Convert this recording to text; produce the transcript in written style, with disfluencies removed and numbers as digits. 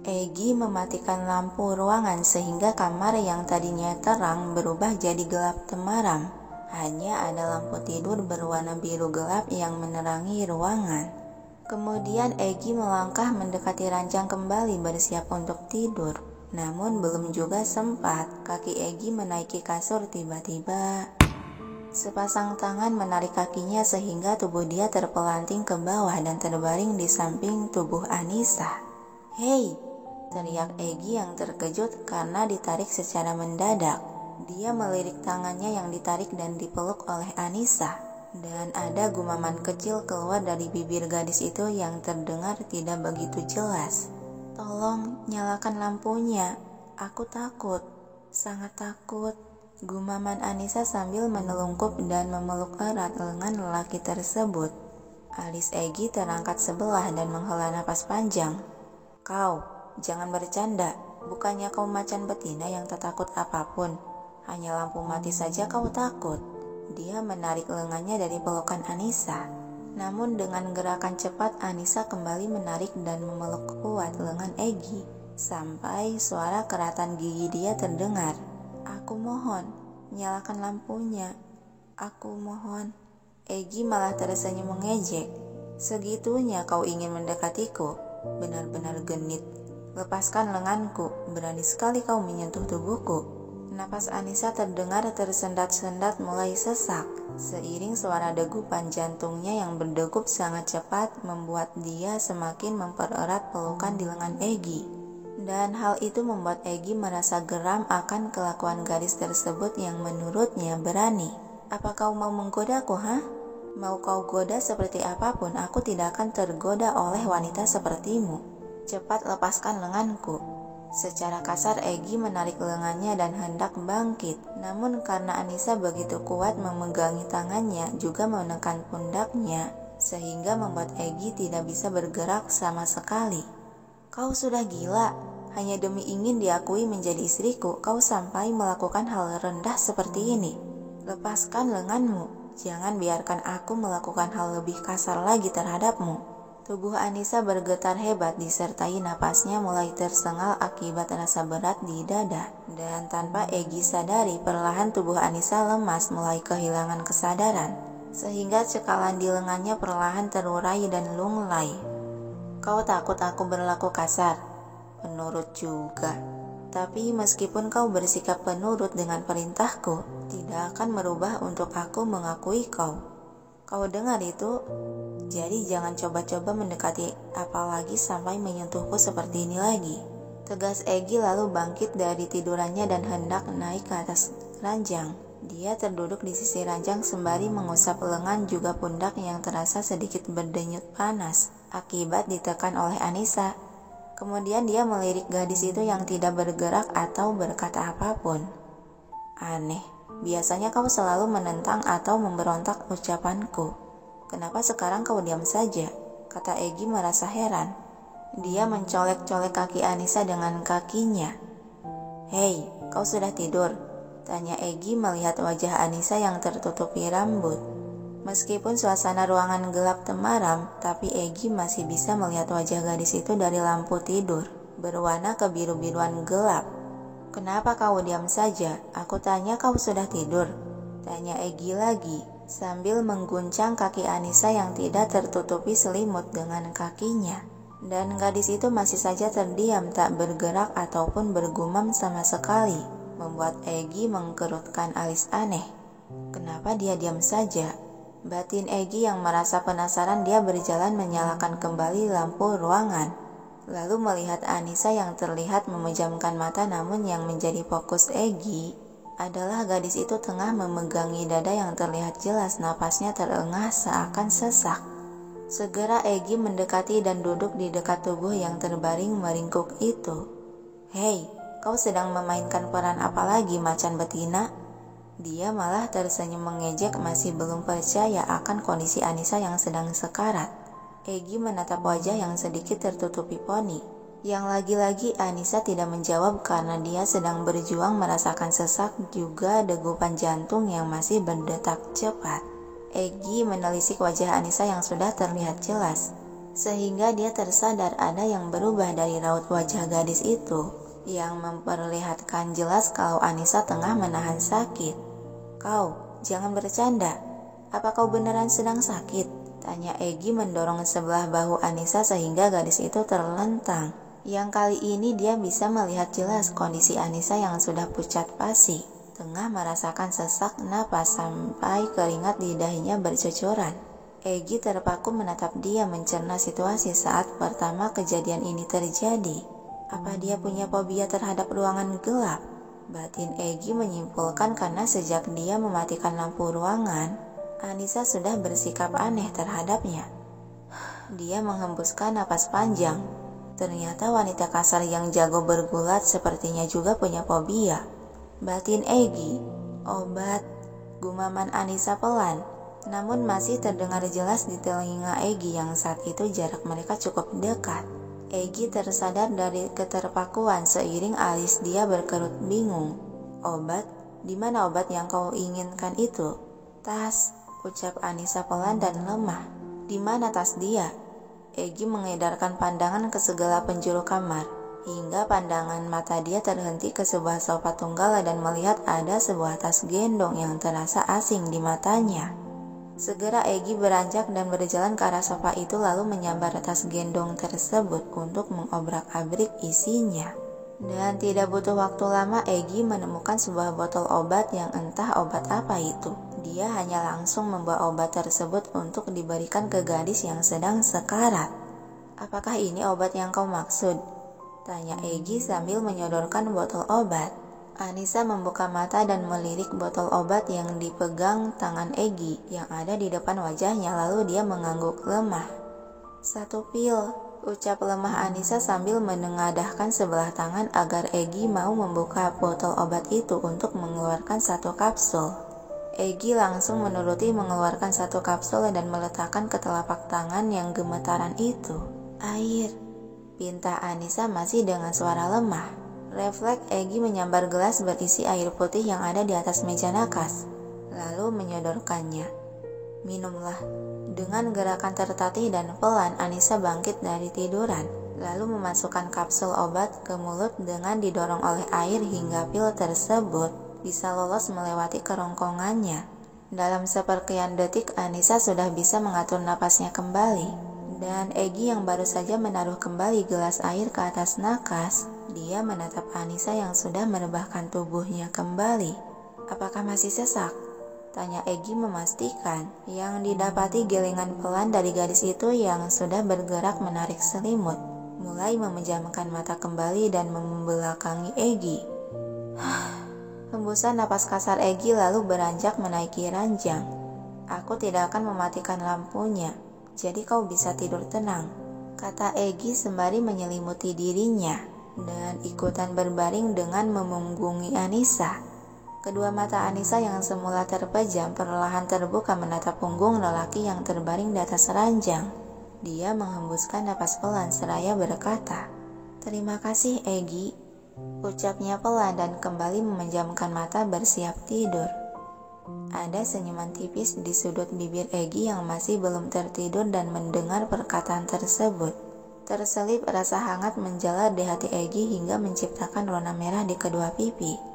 Egi mematikan lampu ruangan sehingga kamar yang tadinya terang berubah jadi gelap temaram. Hanya ada lampu tidur berwarna biru gelap yang menerangi ruangan. Kemudian Egi melangkah mendekati ranjang kembali bersiap untuk tidur. Namun belum juga sempat kaki Egi menaiki kasur, tiba-tiba sepasang tangan menarik kakinya sehingga tubuh dia terpelanting ke bawah dan terbaring di samping tubuh Anissa. "Hei!" teriak Egi yang terkejut karena ditarik secara mendadak. Dia melirik tangannya yang ditarik dan dipeluk oleh Anissa. Dan ada gumaman kecil keluar dari bibir gadis itu yang terdengar tidak begitu jelas. "Tolong nyalakan lampunya. Aku takut. Sangat takut." Gumaman Anissa sambil menelungkup dan memeluk erat lengan lelaki tersebut. Alis Egi terangkat sebelah dan menghela napas panjang. "Kau, jangan bercanda. Bukannya kau macan betina yang tak takut apapun. Hanya lampu mati saja kau takut." Dia menarik lengannya dari pelukan Anissa. Namun dengan gerakan cepat Anissa kembali menarik dan memeluk kuat lengan Egi sampai suara keratan gigi dia terdengar. "Aku mohon, nyalakan lampunya. Aku mohon." Egi malah tersenyum mengejek. "Segitunya kau ingin mendekatiku? Benar-benar genit. Lepaskan lenganku, berani sekali kau menyentuh tubuhku." Napas Anissa terdengar tersendat-sendat mulai sesak. Seiring suara degupan jantungnya yang berdegup sangat cepat membuat dia semakin mempererat pelukan di lengan Egi. Dan hal itu membuat Egi merasa geram akan kelakuan gadis tersebut yang menurutnya berani. "Apa kau mau menggodaku, ha? Mau kau goda seperti apapun, aku tidak akan tergoda oleh wanita sepertimu. Cepat lepaskan lenganku." Secara kasar Egi menarik lengannya dan hendak bangkit. Namun karena Anissa begitu kuat memegangi tangannya juga menekan pundaknya, sehingga membuat Egi tidak bisa bergerak sama sekali. "Kau sudah gila. Hanya demi ingin diakui menjadi istriku, kau sampai melakukan hal rendah seperti ini. Lepaskan lenganmu. Jangan biarkan aku melakukan hal lebih kasar lagi terhadapmu." Tubuh Anissa bergetar hebat disertai napasnya mulai tersengal akibat rasa berat di dada. Dan tanpa Egi sadari, perlahan tubuh Anissa lemas mulai kehilangan kesadaran, sehingga cekalan di lengannya perlahan terurai dan lunglai. "Kau takut aku berlaku kasar? Penurut juga. Tapi meskipun kau bersikap penurut dengan perintahku, tidak akan merubah untuk aku mengakui kau. Kau dengar itu? Jadi jangan coba-coba mendekati apalagi sampai menyentuhku seperti ini lagi." Tegas Egi lalu bangkit dari tidurannya dan hendak naik ke atas ranjang. Dia terduduk di sisi ranjang sembari mengusap lengan juga pundak yang terasa sedikit berdenyut panas akibat ditekan oleh Anissa. Kemudian dia melirik gadis itu yang tidak bergerak atau berkata apapun. "Aneh, biasanya kau selalu menentang atau memberontak ucapanku. Kenapa sekarang kau diam saja?" kata Egi merasa heran. Dia mencolek-colek kaki Anissa dengan kakinya. "Hei, kau sudah tidur?" tanya Egi melihat wajah Anissa yang tertutupi rambut. Meskipun suasana ruangan gelap temaram, tapi Egi masih bisa melihat wajah gadis itu dari lampu tidur berwarna kebiru-biruan gelap. "Kenapa kau diam saja? Aku tanya kau sudah tidur?" tanya Egi lagi sambil mengguncang kaki Anissa yang tidak tertutupi selimut dengan kakinya. Dan gadis itu masih saja terdiam, tak bergerak ataupun bergumam sama sekali, membuat Egi mengkerutkan alis aneh. Kenapa dia diam saja? Batin Egi yang merasa penasaran, dia berjalan menyalakan kembali lampu ruangan. Lalu melihat Anissa yang terlihat memejamkan mata, namun yang menjadi fokus Egi adalah gadis itu tengah memegangi dada yang terlihat jelas napasnya terengah seakan sesak. Segera Egi mendekati dan duduk di dekat tubuh yang terbaring meringkuk itu. "Hei, kau sedang memainkan peran apa lagi, macan betina?" Dia malah tersenyum mengejek, masih belum percaya akan kondisi Anissa yang sedang sekarat. Egi menatap wajah yang sedikit tertutupi poni. Yang lagi-lagi Anissa tidak menjawab karena dia sedang berjuang merasakan sesak juga degupan jantung yang masih berdetak cepat. Egi menelisik wajah Anissa yang sudah terlihat jelas. sehingga dia tersadar ada yang berubah dari raut wajah gadis itu, yang memperlihatkan jelas kalau Anissa tengah menahan sakit. "Kau, jangan bercanda. Apa kau beneran sedang sakit?" tanya Egy mendorong sebelah bahu Anissa sehingga gadis itu terlentang. Yang kali ini dia bisa melihat jelas kondisi Anissa yang sudah pucat pasi, tengah merasakan sesak napas sampai keringat di dahinya bercucuran. Egy terpaku menatap dia mencerna situasi saat pertama kejadian ini terjadi. Apa dia punya fobia terhadap ruangan gelap? Batin Egy menyimpulkan karena sejak dia mematikan lampu ruangan, Anissa sudah bersikap aneh terhadapnya. Dia menghembuskan napas panjang. Ternyata wanita kasar yang jago bergulat sepertinya juga punya fobia. Batin Egy, "Obat," gumaman Anissa pelan. Namun masih terdengar jelas di telinga Egy yang saat itu jarak mereka cukup dekat. Egy tersadar dari keterpakuan seiring alis dia berkerut bingung. "Obat? Di mana obat yang kau inginkan itu?" "Tas," ucap Anissa pelan dan lemah. "Di mana tas dia?" Egy mengedarkan pandangan ke segala penjuru kamar, hingga pandangan mata dia terhenti ke sebuah sofa tunggal dan melihat ada sebuah tas gendong yang terasa asing di matanya. Segera Egy beranjak dan berjalan ke arah sofa itu lalu menyambar tas gendong tersebut untuk mengobrak-abrik isinya. Dan tidak butuh waktu lama Egy menemukan sebuah botol obat yang entah obat apa itu. Dia hanya langsung membawa obat tersebut untuk diberikan ke gadis yang sedang sekarat. "Apakah ini obat yang kau maksud?" tanya Egy sambil menyodorkan botol obat. Anissa membuka mata dan melirik botol obat yang dipegang tangan Egy yang ada di depan wajahnya, lalu dia mengangguk lemah. "1 pil," ucap lemah Anissa sambil menengadahkan sebelah tangan agar Egy mau membuka botol obat itu untuk mengeluarkan 1 kapsul. Egy langsung menuruti mengeluarkan 1 kapsul dan meletakkan ke telapak tangan yang gemetaran itu. "Air," pinta Anissa masih dengan suara lemah. Refleks Egy menyambar gelas berisi air putih yang ada di atas meja nakas, lalu menyodorkannya. "Minumlah." Dengan gerakan tertatih dan pelan, Anissa bangkit dari tiduran, lalu memasukkan kapsul obat ke mulut dengan didorong oleh air hingga pil tersebut bisa lolos melewati kerongkongannya. Dalam sepersekian detik, Anissa sudah bisa mengatur napasnya kembali. Dan Egy yang baru saja menaruh kembali gelas air ke atas nakas, dia menatap Anissa yang sudah merebahkan tubuhnya kembali. "Apakah masih sesak?" tanya Egy memastikan. Yang didapati gelengan pelan dari gadis itu yang sudah bergerak menarik selimut, mulai memejamkan mata kembali dan membelakangi Egy. Hembusan napas kasar Egy lalu beranjak menaiki ranjang. "Aku tidak akan mematikan lampunya, jadi kau bisa tidur tenang," kata Egy sembari menyelimuti dirinya dan ikutan berbaring dengan memunggungi Anissa. Kedua mata Anissa yang semula terpejam perlahan terbuka menatap punggung lelaki yang terbaring di atas ranjang. Dia menghembuskan napas pelan seraya berkata, "Terima kasih Egy," ucapnya pelan dan kembali memejamkan mata bersiap tidur. Ada senyuman tipis di sudut bibir Egy yang masih belum tertidur dan mendengar perkataan tersebut. Terselip rasa hangat menjalar di hati Egy hingga menciptakan warna merah di kedua pipi.